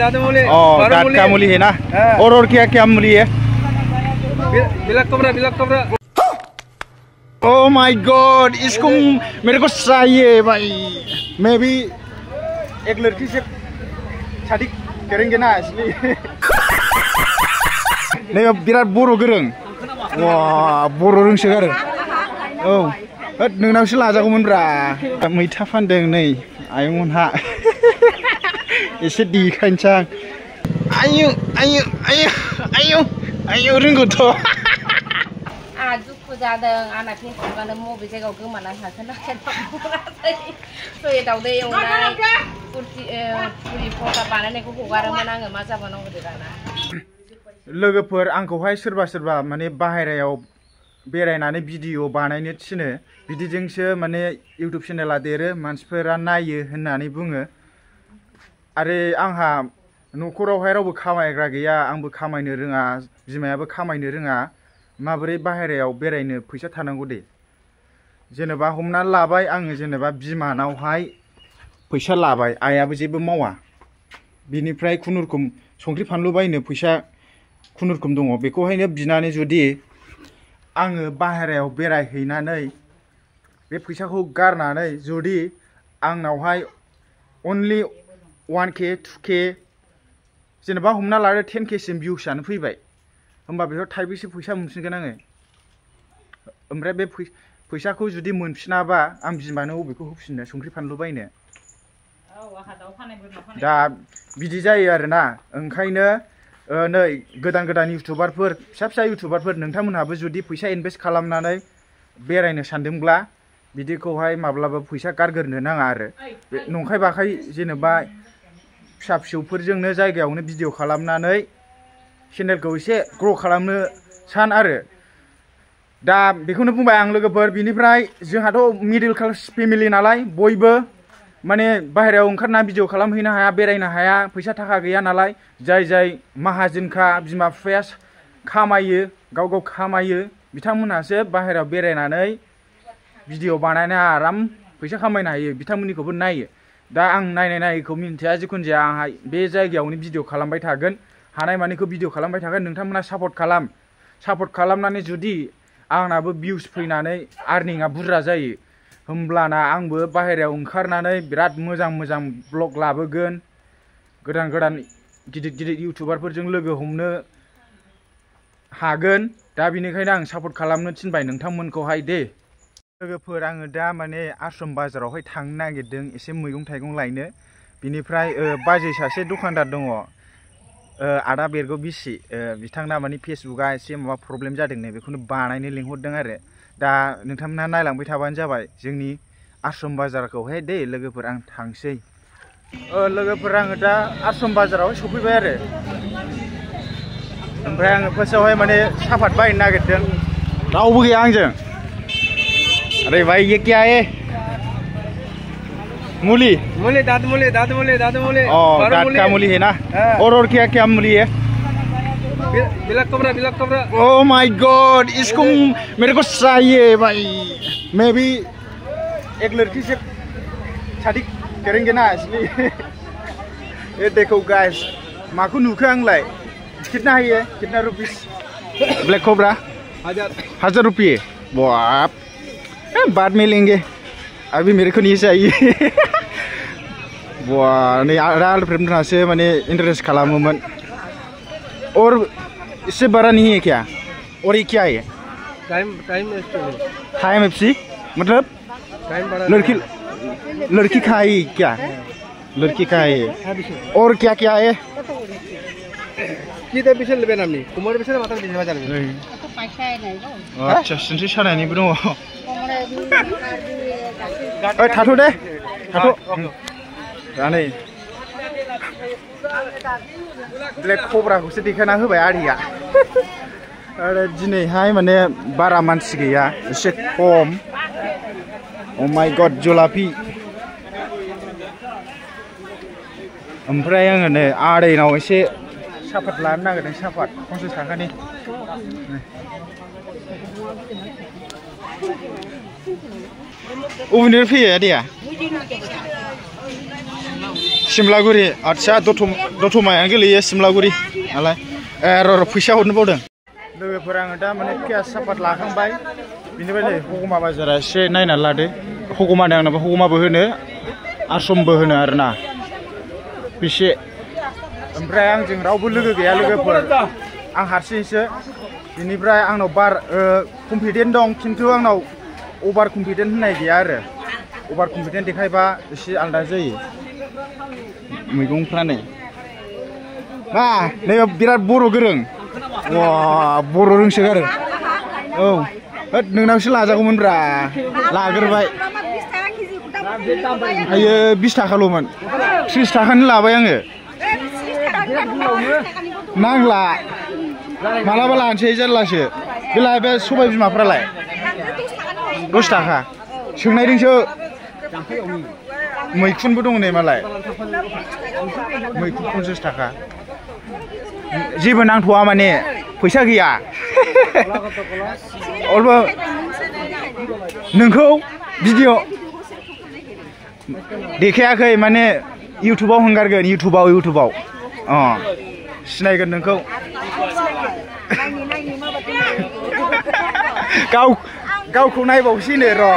दाद का मूली है ना। और क्या मूली है? बिलक कबरा। ओह माय गॉड, इसको मेरे को चाहिए भाई। मैं भी एक लड़की से शादी करेंगे ना इसलिए। नहीं बिराद बर' गोरों। वाह बर' रोंसोगारो। औ होद नोंनावसो लाजागौमोनब्रा। मैथा फानदों नै आयंमोनहा। एसे देखायनोसै आं। आयु रोंगौथ'। दुखु जादों आंना फेसबुकआनो बबे जायगायाव गोमानानै थाखो नागिरनानै सय दावदै एवनाय पुरि पटा बानायनायखौ हगारोमोन आङो मा जाबावनांगौ दे दाना। लोगोफोर आंखौहाय सोरबा माने बाहेरायाव बेरायनानै भिडिअ बानायनो थिनो, बिदिजोंसो माने इउटुब चेनेला देरो, मानसिफोरा नायो होननानै बुङो। आरो आंहा न'खरावहाय रावबो खामायग्रा गैया, आंबो खामायनो रोङा, बिमायाबो खामायनो रोङा। माबोरै बाहेरायाव बेरायनो फैसा थानांगौ दे। जेनेबा हमनानै लाबाय आङो, जेनेबा बिमानावहाय फैसा लाबाय, आइयाबो जेबो मावा, बिनिफ्राय खुनुरुखुम संख्रि फानलु बायनो फैसा खुनुरुखुम दङ, बेखौहायनो बिनानै जुदि आङो बाहेरायाव बेरायहैनानै बे फैसाखौ गारनानै जुदि आंनावहाय अनलि 1K 2K जेनेबा हमना लादो 10K सिम भिउसआनो फैबाय, होमबा बेयाव थाइबेसे फैसा मोनफिनगोन आङो? ओमफ्राय बे फैसाखौ जुदि मोनफिनाबा आं बिमानो बबेखौ होफिननो संख्रि फानलु बायनो? दा बिदि जायो आरोना। ओंखायनो नै गोदान इउटुबारफोर, फिसा इउटुबारफोर, नोंथांमोनहाबो जुदि फैसा इनभेस्ट खालामनानै बेरायनो सानदोंब्ला बिदिखौहाय माब्लाबा फैसा गारगोरनो नाङा आरो। नंखाय बाखाय जेनेबा फिसा-फिसौफोरजोंनो जायगायावनो भिडिअ खालामनानै चेनेलखौ एसे ग्र' खालामनो सान आरो। दा बेखौनो बुंबाय आं लोगोफोर। बिनिफ्राय जोंहाथ' मिडिल क्लास फेमिलि नालाय, बयबो माने बाहेरायाव ओंखारना भिडिअ खालामहैनो हाया, बेरायनो हाया, फैसा थाखा गैया नालाय। जाय माहाजोनखा, बिमा बिफाया खामायो, गाव खामायो, बिथांमोनहासो बाहेरायाव बेरायनानै भिडिअ बानायना आराम फैसा खामायनो हायो, बिथांमोननिखौबो नायो। दा आं नायनायखौ मिन्थिया, जिखुनु जाया आंहा बे जायगायावनो भिडिअ खालामबाय थागोन, हानायमानिखौ भिडिअ खालामबाय थागोन। नोंथांमोना सापर्ट खालामनानै जुदि आंनाबो भिउस फैनानै आर्निंआ बुरजा जायो, होमब्लाना आंबो बाहेरायाव ओंखारनानै बिराद मोजां ब्लग लाबोगोन, गोदान गिदिर इउटुबारफोरजों लोगो हमनो हागोन। दा बेनिखायनो आं सापर्ट खालामनो थिनबाय नोंथांमोनखौहाय दे। लोगोफोर आङो दा माने आश्रम बाजारावहाय थांनो नागिरदों एसे मैगं थाइगं लायनो। बिनिफ्राय बाजै सासे दखानदार दङ, आदा बेरगौ बिसि, बिथांना माने फेसबुकआ एसे माबा प्रब्लेम जादोंनो, बेखौनो बानायनो लिंहरदों आरो। दा नोंथांमोनहा नायलांबाय थाबानो जाबाय जोंनि आश्रम बाजारखौहाय दे लोगोफोर। आं थांसै। लोगोफोर आङो दा आश्रम बाजारावहाय सफैबाय आरो। ओमफ्राय आङो फार्स्टआवहाय माने सापात बायनो नागिरदों, रावबो गैया आंजों। अरे भाई ये क्या है? मूली दाद मूली। दाद का मूली है ना। और क्या मूली है? बिलक कबरा। ओह माय गॉड, इसको मेरे को चाहिए भाई। मैं भी एक लड़की से शादी करेंगे ना इसलिए। ये देखो गाइस, माखौ नुखो आंलाय? कितना है ये? कितना रुपीस? ब्लैक कोबरा 1000 रुपये। बाप, बाद में लेंगे, अभी मेरे को नहीं चाहिए। वाह, नहीं आलफ्रेमनासो माने इंटरेस्ट खालामोमोन। और इससे बड़ा नहीं है क्या? और ये क्या है? टाइम एफसी मतलब लड़की का है क्या? लड़की का है। और क्या है? अच्छा, सिनस्रि सानायनिबो दङ। थाथ' दे, थाथ'। नै ब्लेक कब्राखौसो देखायना होबाय आरिया। आरो दिनैहाय माने बारा मानसि गैया, एसे खम। अ माय गड, जलाफि। ओमफ्राय आङो नै आदैनाव एसे सापात लानो नागिरदों, सापात 50 थाखानि। अबेनिफ्राय फैयो आदैया? सिमलागुरि आदसा दतमायानो गोलैयो सिमलागुरि नालाय र' फैसा हरनो बावदों लोगोफोर आङो दा माने पियास सापात लाखांबाय बिनिफ्राय नै हगमा बाजारा एसे नायनानै लादो हगमानि आंनाबो हगमाबो होनो आश्रमबो होनो आरोना बेसे ओमफ्राय आंजों रावबो लोगो गैया लोगोफोर आं हारसिंसो बिनिफ्राय आंनाव कनफिडेन्ट दं खिन्थु आंनाव अभार कनफिडेन्ट होननाय गैया आरो अभार कनफिडेन्ट देखायबा एसे आलादा जायो मैगंफ्रा नै मा नै बिराद बर' गोरों वा बर' रोंसोगारो औ होद नोंनावसो लाजागौमोनब्रा लाग्रोबाय आयो 20 थाखाल'मोन 30 थाखानि लाबाय आङो नांला मालाबा लानोसै जारलासो बे सबाय बिमाफ्रालाय 10 थाखा सोंनायदोंसो मैखुनबो दङ नै मालाय मैखुन 50 थाखा जेबो नांथ'आ माने फैसा गैया अल्बो नोंखौ भिडिअ देखायाखै माने इउटुबाव हंगारगोन इउटुबाव सिनायगोन नोंखौ गावखौ नायबावसैनो र'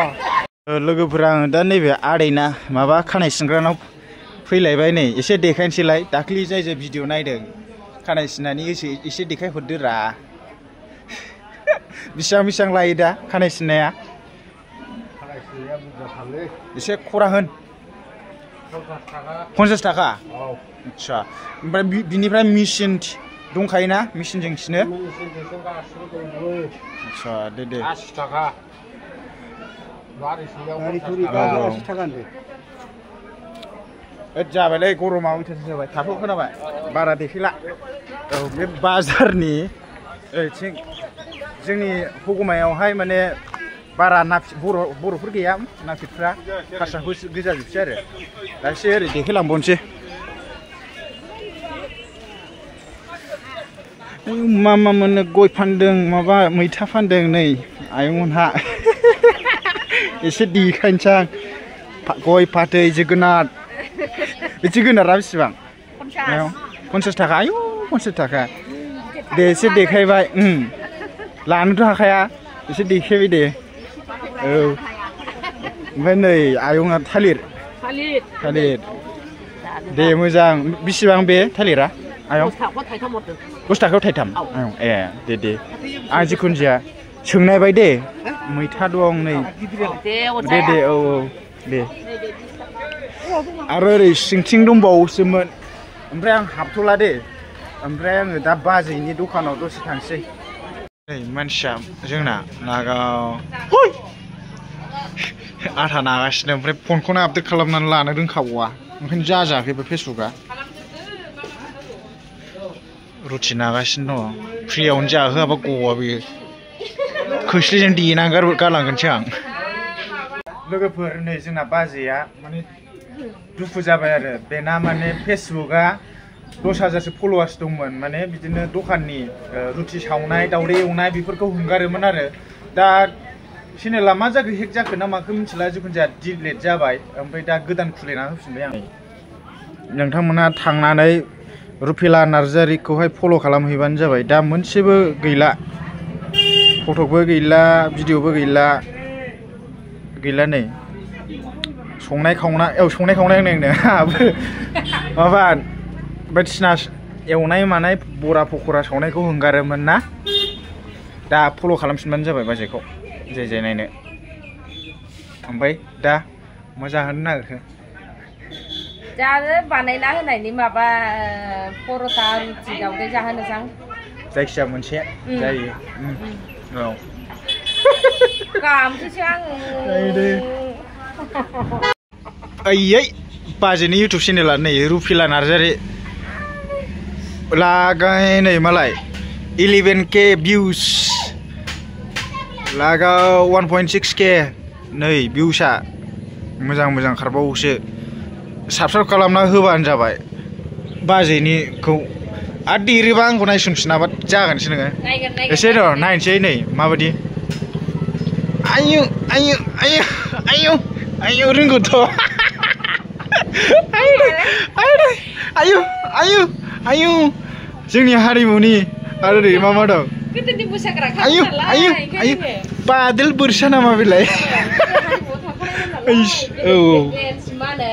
लोगोफोरा आङो दा नैबे आदैना माबा खानाय सिनग्रानाव फैलायबाय नै एसे देखायनोसैलाय दाख्लि जाय भिडिअ नायदों खानाय सिननानै एसे देखायहरदो रा बेसेबां लायो दा खानाय सिननाया एसे खरा होन 50 थाखा आच्छा ओमफ्राय बिनिफ्राय मेचिन दंखायोना मेचिनजों सिनो आच्छा दे 80 थाखा जाबायलै गरमा उइथारसो जाबाय थाथ' खोनाबाय बारा देखायला औ बे बाजारनि जोंनि हगमायावहाय माने बारा बर'फोर गैया नाफिदफ्रा हारसाखौ गोजा जोबसै आरो दा एसे ओरै देखायलांबावनोसै मा मोनो गय फानदों माबा मैथा फानदों नै आयंमोनहा एसे देखायनोसै आं गय फाथै जोगोनार जोगोनारा बेसेबां 50 थाखा आयौ 50 थाखा दे एसे देखायबाय लानोथ' हाखाया एसे देखायबाय दे औ ओमफ्राय नै आयंआ थालिर दे मोजां बेसेबां बे थालिरा आयं 10 थाखायाव थाइथाम आयं ए दे आं जिखुनु जाया सोंनायबाय दे मैथा दं नै दे औ दे आरो ओरै सिंथिं दंबावोसोमोन ओमफ्राय आं हाबथ'ला दे ओमफ्राय आङो दा बाजैनि दखानाव दसे थांसै नै मानसिया जोंना नागाव आथा नागासिनो ओमफ्राय फनखौनो आपडेट खालामनानै लानो रोंखाबावा ओंखायनो जाजायाखै बे फेसबुकआ रुटि नागासिनो दङ फ्रियावनो जाहोआबा गवा बेयो खोस्लिजों देनानै गालांगोनसो आं लोगोफोर नै जोंना बाजैया माने दुखु जाबाय आरो बेना माने फेसबुकआ 10,000सो फलोवार्स दंमोन माने बिदिनो दखाननि रुटि सावनाय दावदै एवनाय बेफोरखौ हंगारोमोन आरो दा चेनेला मा जाखो हेक जाखो ना माखो मिथिला जिखुनु जाया डिलेट जाबाय ओमफ्राय दा गोदान खुलिना होफिनबाय आं नोंथांमोना थांनानै रुफिला नार्जारिखौहाय फल' खालामहैबानो जाबाय दा मोनसेबो गैला फटकबो गैला भिडिअबो गैला नै संनाय खावनाय होनदों माबा बायदिसिना एवनाय मानाय बरा पकरा सावनायखौ हंगारोमोन ना दा फल' खालामफिनबानो जाबाय बाजैखौ जाय नायनो ओमफ्राय दा मा जाहोनो नागिरखो जानो बानायना होनायनि माबा पर'था रुटि दावदै जाहोनोसां जायखिजाया मोनसे जायो औ गामखौसो आङो ओयै बाजैनि इउटुब चेनेला नै रुफिला नार्जारि लागाय नै मालाय 11K भिउस लागाव 1.6K नै भिउसआ मोजां खारबावोसो साबस्क्राइब खालामना होबानो जाबाय बाजैनिखौ आरो देरोबा आंखौ नायसनफिनाबा जागोनसो नोङो एसे र' नायनोसै नै माबायदि आयौ रोंगौथ' आयु आयु आयु जोंनि हारिमुनि आरो ओरै मा मा दं गोदोनि मोसाग्राखा आयु आयु आयु बादेल बोरसा नामा बेलाय औ मा होनो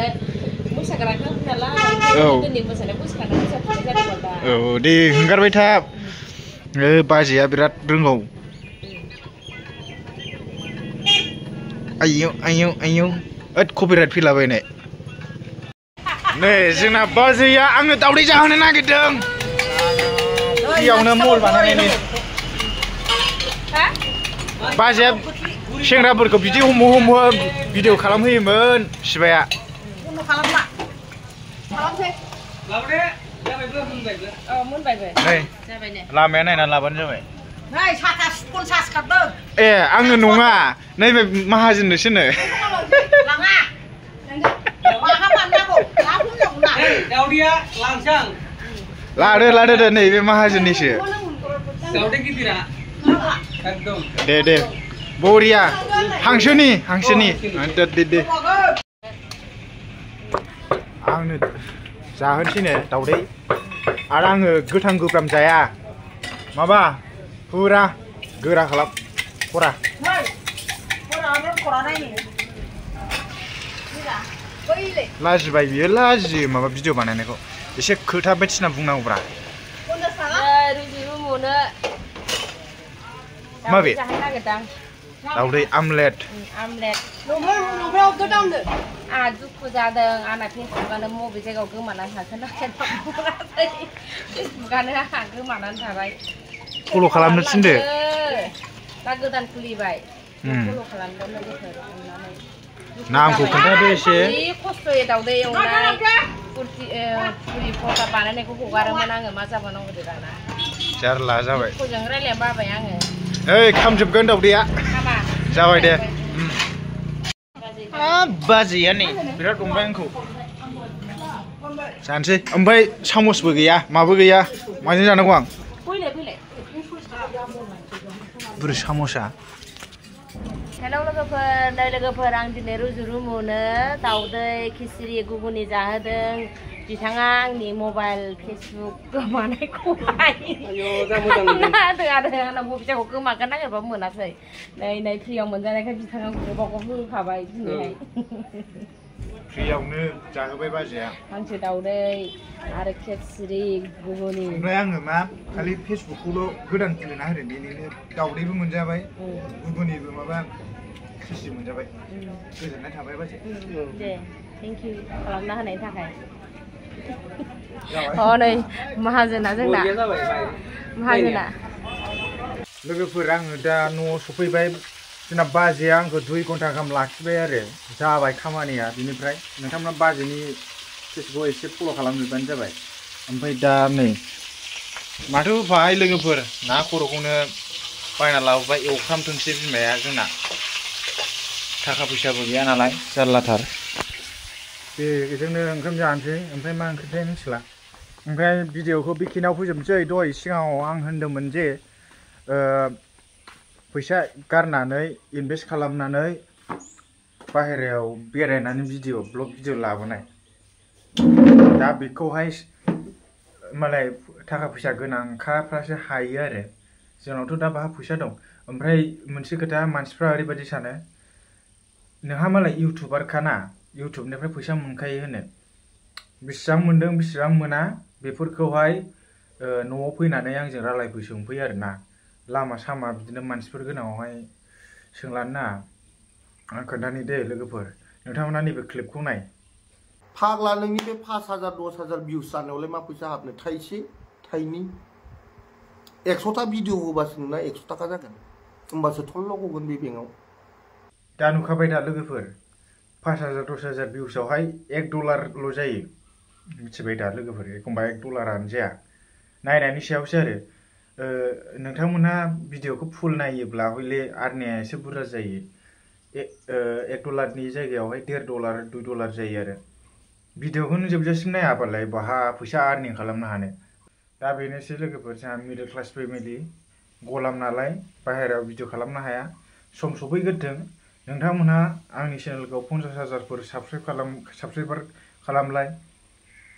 मोसाग्राखा नालाय गोदोनि मोसानाय मोसाखानाय जादोंमोन दा औ दे हंगारबाय था बाजैया बिराद रोंगौ आयौ आयौ आयौ कपिराइट फैलाबायनाय नै जोंना बाजैया आंनो दावदै जाहोनो नागिरदों बेयावनो मल बानायनायनि बाजैया सेंग्राफोरखौ बिदि हमो हमो भिडिअ खालामहोयोमोन शिबाया नै लामाया नायना लाबानो जाबाय नै साथा स्पन्सास खारदों ए आङो नङा नैबे माहाजोननोसोनो लाङा माहा फाननांगौ लाफुंनांगौना दावदैया लांसां लादो लादो दे नैबे माहाजोननिसो दावदै गिदिरा एकदम दे बरिया हांसोनि दे आंनो जाहोनसैनो दावदै आरो आङो गोथां गोब्राम जाया माबा फुरा गोरा खालाम खरा लाजिबाय बियो लाजियो माबा भिडिअ बानायनायखौ एसे खोथा बायदिसिना बुंनांगौब्रा माबे दावदै आमलेट आंहा दुखु जादों आंना फेसबुकआनो बबे जायगायाव गोमानानै थाखो नागिरनानै फेसबुकआनो आंहा गोमानानै थाबाय फल' खालामनो थिनदो दा गोदान खुलिबाय फल' खालामदो लोगोफोर अननानै नामखौ खोन्थादो एसे जि खस्थ'यै दावदै एवनाय पुरि फरथा बानायनायखौ हगारोमोन आङो मा जाबावनांगौ दे दाना जारला जाबाय दुखुजों रायलायनो बाबाय आङो ओइ खामजोबगोन दावदैया जाबाय दे बाजैया नै बिराद अनबाय आंखौ जानोसै ओमफ्राय सामसबो गैया माबो गैया माजों जानांगौ आं बोरै सामसा हेलौ लोगोफोर आं दिनै रुजु रुमुनो दावदै खिसिरि गुगुनि जाहोदों बिथाङा आंनि मबाइल फेसबुक गोमानायखौहाय आंना बबे जायगायाव गोमागोन नागिरबाबो मोनासै नै फ्रियाव मोनजानायखाय बिथाङा ग्रुपाव होखाबाय दिनैहाय फ्रियावनो जाहोबाय बाजैया हांसो दावदै आरो खिसिरि गुगुनि ओमफ्राय आङो मा खालि फेसबुकखौल' गोदान खुलिना होदों बेनिनो दावदैबो मोनजाबाय गुगुनिबो माबा खिसि मोनजाबाय गोजोननाय थाबाय बाजै दे थेंक इउ खालामना होनायनि थाखाय नै माहाजोना जोंना माहाजोना लोगोफोर आङो दा न'आव सफैबाय जोंना बाजैया आंखौ 2 घन्टा गाहाम लाखिबाय आरो जाबाय खामानिया बिनिफ्राय नोंथांमोना बाजैनि फेसबुकआव एसे फल' खालामजोबबानो जाबाय ओमफ्राय दा नै माथो उफाय लोगोफोर ना खर'खौनो बायना लाबोबाय एवफ्रामथोंसै बिमाया जोंना थाखा फैसाबो गैया नालाय जारलाथार बेजोंनो ओंखाम जानोसै ओमफ्राय मा ओंख्रिथाय मिथिला ओमफ्राय भिडिअखौ बेखिनियाव फोजोबनोसै दहाय सिगाङाव आं होनदोंमोन जे फैसा गारनानै इनभेस्ट खालामनानै बाहेरायाव बेरायनानै ब्लग भिडिअ लाबोनाय दा बेखौहाय मालाय थाखा फैसा गोनांखाफ्रासो हायो आरो जोंनावथ' दा बाहा फैसा दं ओमफ्राय मोनसे खोथा मानसिफ्रा ओरैबायदि सानो नोंहा मालाय इउटुबारखाना इउटुबनिफ्राय फैसा मोनखायो होनो बेसेबां मोनदों बेसेबां मोना बेफोरखौहाय न'आव फैनानै आंजों रायलायफै सोंफैयो आरोना लामा सामा बिदिनो मानसिफोर गोनाङावहाय सोंलानो नाङा आं खोन्थानि दे लोगोफोर नोंथांमोना नैबे क्लिपखौ नाय फाग्ला नोंनि बे 5,000 10,000 भिउस जानायावलाय मा फैसा हाबनो थाइसे थाइनै 100टा भिडिअ होबासो नोंना 100 थाखा जागोन होमबासो थल्ल' गगोन बे बेंकआव दा नुखाबाय दा लोगोफोर 5,000 10,000 भिउसआवहाय $1ल' जायो मिथिबाय दा लोगोफोर एखमबा $1आनो जाया नायनायनि सायावसो आरो नोंथांमोनहा भिडिअखौ फुल नायोब्ला हयले आर्निया एसे बुरजा जायो $1नि जायगायावहाय $1.5 $2 जायो आरो भिडिअखौनो जोबजासिम नायाबालाय बहा फैसा आर्निं खालामनो हानो दा बेनोसै लोगोफोर जोंहा मिडल क्लास फेमिलि गलाम नालाय बाहेरायाव भिडिअ खालामनो हाया सम सफैग्रोथों नोंथांमोनहा आंनि चेनेलखौ 50,000 साबस्क्राइबार खालामलाय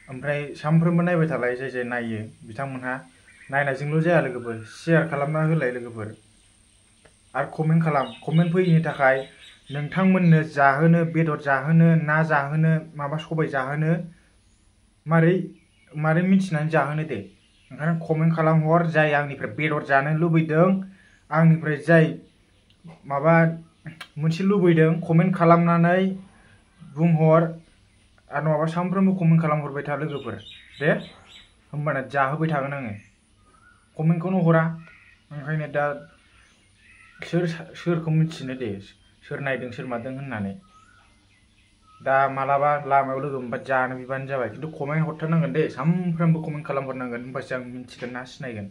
ओमफ्राय सानफ्रोमबो नायबाय थालाय जाय जाय नायो बिथांमोनहा नायनायजोंल' जाया लोगोफोर शेयार खालामना होलाय लोगोफोर आरो कमेन्ट फैयिनि थाखाय नोंथांमोननो जाहोनो बेदर जाहोनो ना जाहोनो माबा सबाय जाहोनो मारै मिथिनानै जाहोनो दे ओंखायनो कमेन्ट खालामहर जाय आंनिफ्राय बेदर जानो लुबैदों आंनिफ्राय जाय माबा मोनसे लुबैदों कमेन्ट खालामनानै बुंहर आरो नङाबा सानफ्रोमबो कमेन्ट खालामहरबाय था लोगोफोर दे होमबाना जाहोबाय थागोन आङो कमेन्टखौनो हरा ओंखायनो दा सोरखौ मिथिनो दे सोर नायदों सोर मादों होननानै दा मालाबा लामायाव लोगो मोनबा जानो बिबानो जाबाय खिन्थु कमेन्ट हरथारनांगोन दे सानफ्रोमबो कमेन्ट खालामहरनांगोन होमबासो आं मिथिगोन ना सिनायगोन